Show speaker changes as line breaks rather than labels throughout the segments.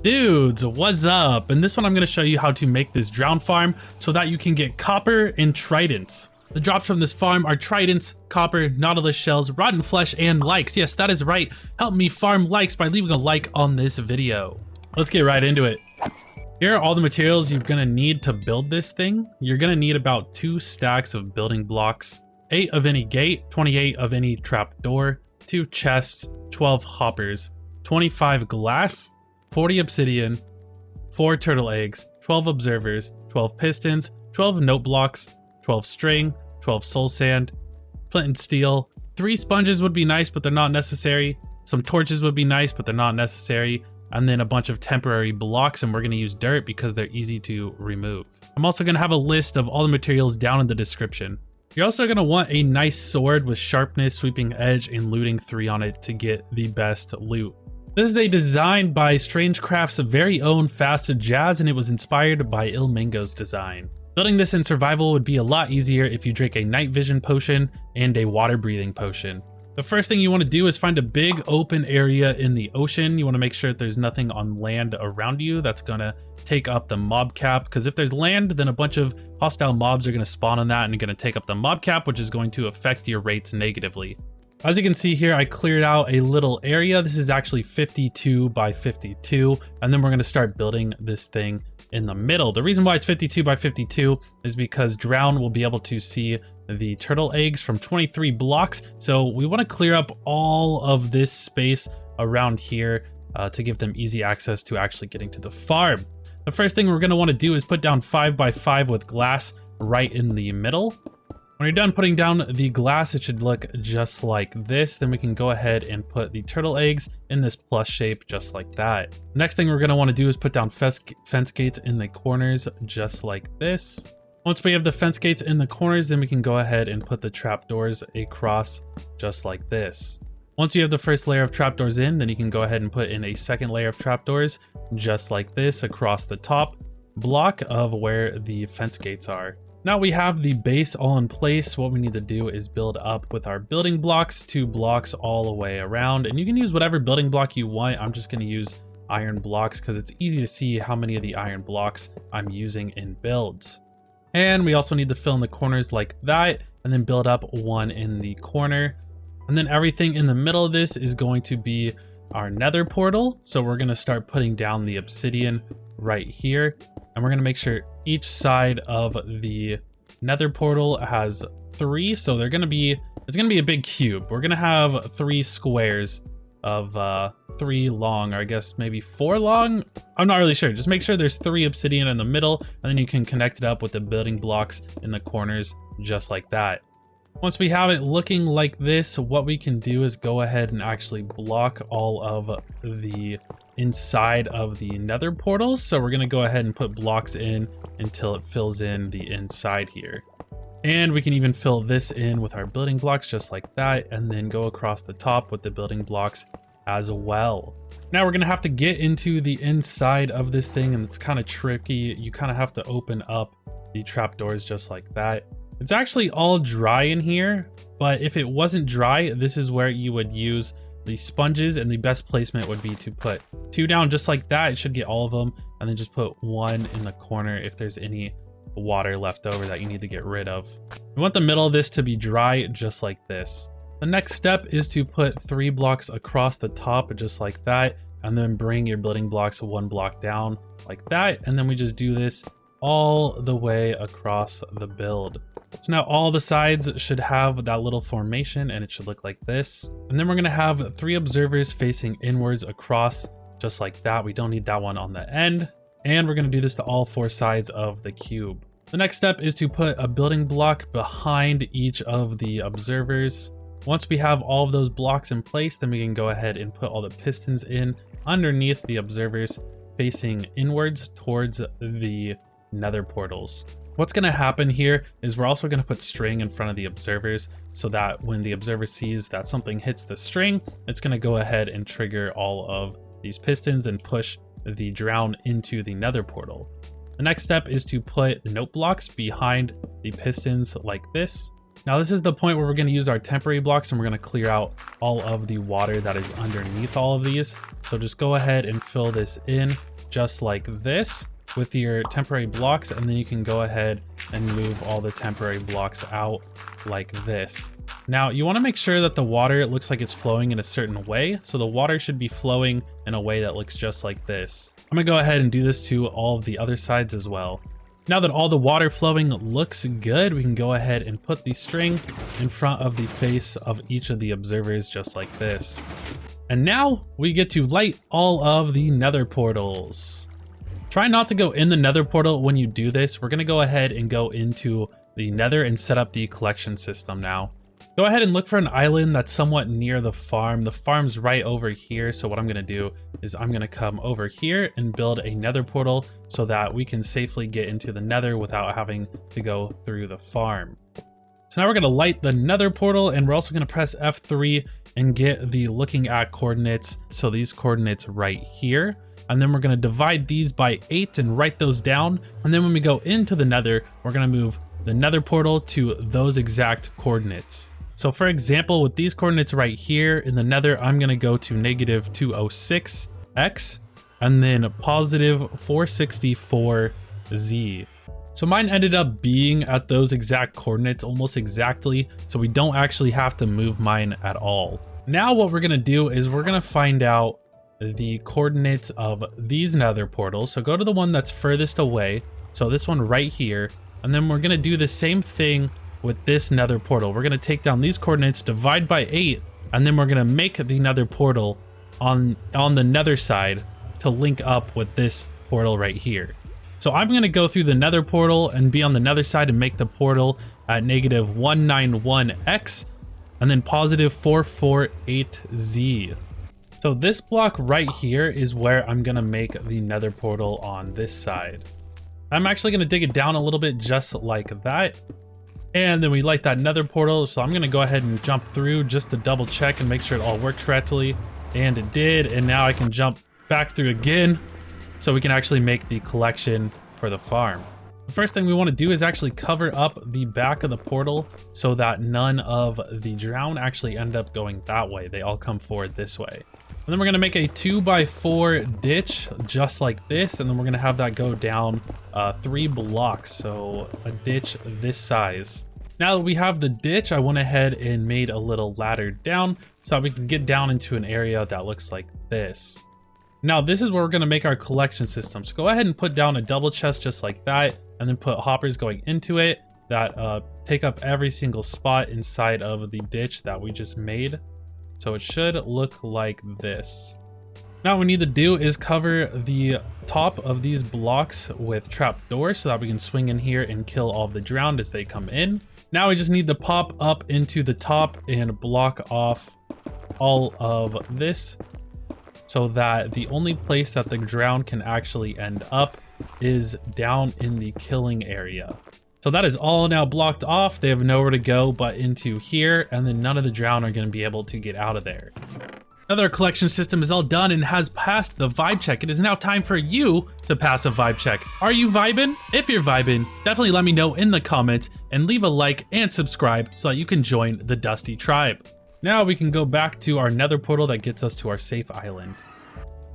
Dudes, what's up? In this one, I'm going to show you how to make this drown farm so that you can get copper and tridents. The drops from this farm are tridents, copper, nautilus shells, rotten flesh, and likes. Yes, that is right. Help me farm likes by leaving a like on this video. Let's get right into it. Here are all the materials you're going to need to build this thing. You're going to need about 2 stacks of building blocks, 8 of any gate, 28 of any trapdoor, 2 chests, 12 hoppers, 25 glass, 40 obsidian, 4 turtle eggs, 12 observers, 12 pistons, 12 note blocks, 12 string, 12 soul sand, flint and steel. 3 sponges would be nice, but they're not necessary. Some torches would be nice, but they're not necessary. And then a bunch of temporary blocks, and we're going to use dirt because they're easy to remove. I'm also going to have a list of all the materials down in the description. You're also going to want a nice sword with sharpness, sweeping edge, and looting 3 on it to get the best loot. This is a design by Strangecraft's very own Fasted Jazz, and it was inspired by Ilmingo's design. Building this in survival would be a lot easier if you drink a night vision potion and a water breathing potion. The first thing you want to do is find a big open area in the ocean. You want to make sure that there's nothing on land around you that's going to take up the mob cap, because if there's land, then a bunch of hostile mobs are going to spawn on that and going to take up the mob cap, which is going to affect your rates negatively. As you can see here, I cleared out a little area. This is actually 52 by 52, and then we're going to start building this thing in the middle. The reason why it's 52 by 52 is because Drown will be able to see the turtle eggs from 23 blocks. So we want to clear up all of this space around here to give them easy access to actually getting to the farm. The first thing we're going to want to do is put down 5 by 5 with glass right in the middle. When you're done putting down the glass, it should look just like this. Then we can go ahead and put the turtle eggs in this plus shape, just like that. Next thing we're going to want to do is put down fence gates in the corners, just like this. Once we have the fence gates in the corners, then we can go ahead and put the trapdoors across, just like this. Once you have the first layer of trapdoors in, then you can go ahead and put in a second layer of trapdoors, just like this, across the top block of where the fence gates are. Now we have the base all in place. What we need to do is build up with our building blocks, 2 blocks all the way around, and you can use whatever building block you want. I'm just going to use iron blocks because it's easy to see how many of the iron blocks I'm using in builds. And we also need to fill in the corners like that, and then build up 1 in the corner. And then everything in the middle of this is going to be our nether portal. So we're going to start putting down the obsidian right here. And we're going to make sure each side of the nether portal has 3. So it's going to be a big cube. We're going to have 3 squares of 3 long, or I guess maybe 4 long. I'm not really sure. Just make sure there's 3 obsidian in the middle, and then you can connect it up with the building blocks in the corners, just like that. Once we have it looking like this, what we can do is go ahead and actually block all of the inside of the nether portals. So we're going to go ahead and put blocks in until it fills in the inside here. And we can even fill this in with our building blocks, just like that, and then go across the top with the building blocks as well. Now we're going to have to get into the inside of this thing, and it's kind of tricky. You kind of have to open up the trapdoors just like that. It's actually all dry in here, but if it wasn't dry, this is where you would use the sponges, and the best placement would be to put 2 down just like that. It should get all of them, and then just put 1 in the corner if there's any water left over that you need to get rid of. We want the middle of this to be dry, just like this. The next step is to put 3 blocks across the top, just like that, and then bring your building blocks 1 block down like that, and then we just do this all the way across the build. So now all the sides should have that little formation, and it should look like this. And then we're going to have 3 observers facing inwards across, just like that. We don't need that one on the end. And we're going to do this to all 4 sides of the cube. The next step is to put a building block behind each of the observers. Once we have all of those blocks in place, then we can go ahead and put all the pistons in underneath the observers facing inwards towards the nether portals. What's going to happen here is we're also going to put string in front of the observers so that when the observer sees that something hits the string, it's going to go ahead and trigger all of these pistons and push the drown into the nether portal. The next step is to put note blocks behind the pistons like this. Now this is the point where we're going to use our temporary blocks and we're going to clear out all of the water that is underneath all of these. So just go ahead and fill this in just like this with your temporary blocks, and then you can go ahead and move all the temporary blocks out like this. Now you want to make sure that the water looks like it's flowing in a certain way. So the water should be flowing in a way that looks just like this. I'm gonna go ahead and do this to all of the other sides as well. Now that all the water flowing looks good, we can go ahead and put the string in front of the face of each of the observers just like this. And now we get to light all of the nether portals. Try not to go in the nether portal when you do this. We're gonna go ahead and go into the nether and set up the collection system now. Go ahead and look for an island that's somewhat near the farm. The farm's right over here. So what I'm gonna do is I'm gonna come over here and build a nether portal so that we can safely get into the nether without having to go through the farm. So now we're gonna light the nether portal, and we're also gonna press F3 and get the looking at coordinates. So these coordinates right here. And then we're gonna divide these by 8 and write those down. And then when we go into the nether, we're gonna move the nether portal to those exact coordinates. So for example, with these coordinates right here in the nether, I'm gonna go to -206x and then +464z. So mine ended up being at those exact coordinates almost exactly, so we don't actually have to move mine at all. Now what we're gonna do is we're gonna find out the coordinates of these nether portals. So go to the one that's furthest away, so this one right here, and then we're gonna do the same thing with this nether portal. We're gonna take down these coordinates, divide by 8, and then we're gonna make the nether portal on the nether side to link up with this portal right here. So I'm gonna go through the nether portal and be on the nether side and make the portal at -191x and then +448z. So this block right here is where I'm gonna make the nether portal on this side. I'm actually gonna dig it down a little bit just like that. And then we light that nether portal. So I'm gonna go ahead and jump through just to double check and make sure it all worked correctly. And it did. And now I can jump back through again so we can actually make the collection for the farm. The first thing we want to do is actually cover up the back of the portal so that none of the drown actually end up going that way. They all come forward this way. And then we're gonna make a 2x4 ditch just like this, and then we're gonna have that go down 3 blocks, so a ditch this size. Now that we have the ditch, I went ahead and made a little ladder down so that we can get down into an area that looks like this. Now this is where we're gonna make our collection system. So go ahead and put down a double chest just like that, and then put hoppers going into it that take up every single spot inside of the ditch that we just made. So it should look like this. Now what we need to do is cover the top of these blocks with trapdoors so that we can swing in here and kill all the drowned as they come in. Now we just need to pop up into the top and block off all of this so that the only place that the drowned can actually end up is down in the killing area. So that is all now blocked off. They have nowhere to go but into here, and then none of the drowned are going to be able to get out of there. Now that our collection system is all done and has passed the vibe check, it is now time for you to pass a vibe check. Are you vibing? If you're vibing, definitely let me know in the comments and leave a like and subscribe so that you can join the Dusty Tribe. Now we can go back to our nether portal that gets us to our safe island.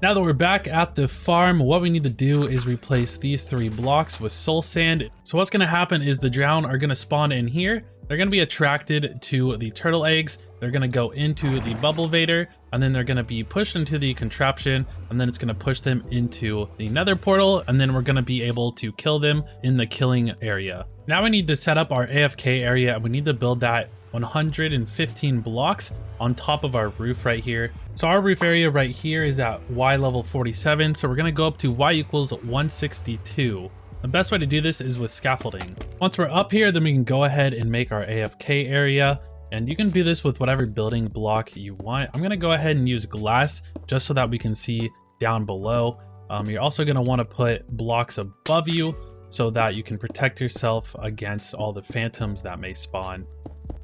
Now that we're back at the farm, what we need to do is replace these 3 blocks with soul sand. So what's going to happen is the drown are going to spawn in here. They're going to be attracted to the turtle eggs. They're going to go into the bubble vader, and then they're going to be pushed into the contraption, and then it's going to push them into the nether portal, and then we're going to be able to kill them in the killing area. Now we need to set up our AFK area, and we need to build that 115 blocks on top of our roof right here. So our roof area right here is at Y level 47. So we're going to go up to Y equals 162. The best way to do this is with scaffolding. Once we're up here, then we can go ahead and make our AFK area. And you can do this with whatever building block you want. I'm going to go ahead and use glass just so that we can see down below. You're also going to want to put blocks above you so that you can protect yourself against all the phantoms that may spawn.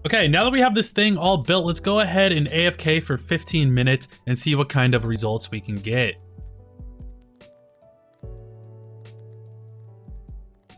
Okay, now that we have this thing all built, let's go ahead and AFK for 15 minutes and see what kind of results we can get.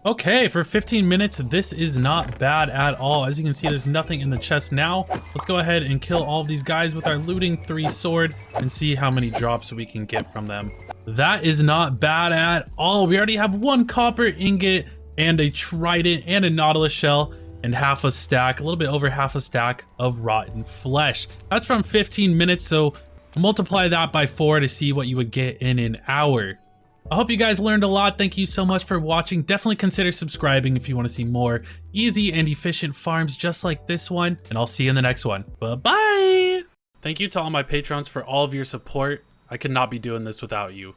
Okay, for 15 minutes, this is not bad at all. As you can see, there's nothing in the chest now. Let's go ahead and kill all of these guys with our looting 3 sword and see how many drops we can get from them. That is not bad at all. We already have 1 copper ingot and a trident and a nautilus shell and half a stack, a little bit over half a stack of rotten flesh. That's from 15 minutes, so multiply that by 4 to see what you would get in an hour. I hope you guys learned a lot. Thank you so much for watching. Definitely consider subscribing if you want to see more easy and efficient farms just like this one. And I'll see you in the next one. Bye-bye. Thank you to all my patrons for all of your support. I could not be doing this without you.